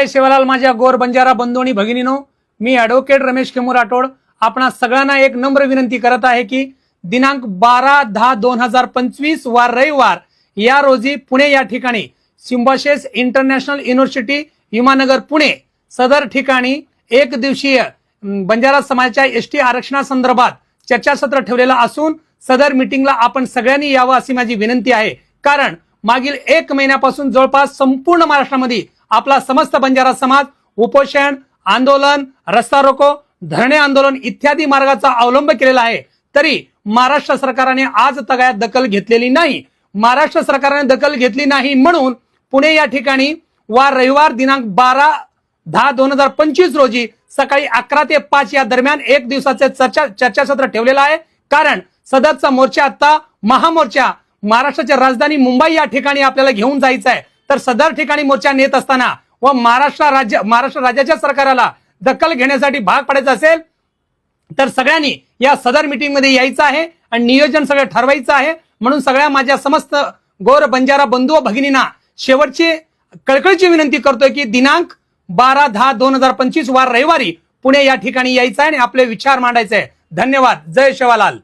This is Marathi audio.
जय शिवलाल माझ्या गोर बंजारा बंधू आणि भगिनीनो, मी ॲडव्होकेट रमेश खेमू राठोड आपणा सगळ्यांना एक नम्र विनंती करत आहे की दिनांक 12/10/2025 वार रविवार या रोजी पुणे या ठिकाणी Symbiosis international university Viman Nagar Pune सदर ठिकाणी एक दिवसीय बंजारा समाजाच्या एसटी आरक्षणासंदर्भात चर्चासत्र ठेवलेलं असून सदर मीटिंगला आपण सगळ्यांनी यावं अशी माझी विनंती आहे। कारण मागील 1 महिन्यापासून जवळपास संपूर्ण महाराष्ट्रामध्ये आपला समस्त बंजारा समाज उपोषण आंदोलन रस्ता रोको धरणे आंदोलन इत्यादी मार्गाचा अवलंब केलेला आहे, तरी महाराष्ट्र सरकारने आज तगायत दखल घेतलेली नाही। महाराष्ट्र सरकारने दखल घेतली नाही म्हणून पुणे या ठिकाणी वार रविवार दिनांक 12/10/2025 रोजी सकाळी 11 ते 5 या दरम्यान एक दिवसाचे चर्चासत्र ठेवलेलं आहे। कारण सदरचा मोर्चा आता महामोर्चा महाराष्ट्राच्या राजधानी मुंबई या ठिकाणी आपल्याला घेऊन जायचं आहे। तर सदर ठिकाणी मोर्चा नेत असताना व महाराष्ट्र राज्याच्या सरकारला दखल घेण्यासाठी भाग पडायचं असेल तर सगळ्यांनी या सदर मीटिंग मध्ये यायचं आहे आणि नियोजन सगळं ठरवायचं आहे। म्हणून सगळ्या माझ्या समस्त गोर बंजारा बंधू व भगिनींना शेवटची कळकळीची विनंती करतोय की दिनांक 12/10/2025 वार रविवारी पुणे या ठिकाणी यायचं आहे आणि आपले विचार मांडायचे आहे। धन्यवाद। जय शिवलाल।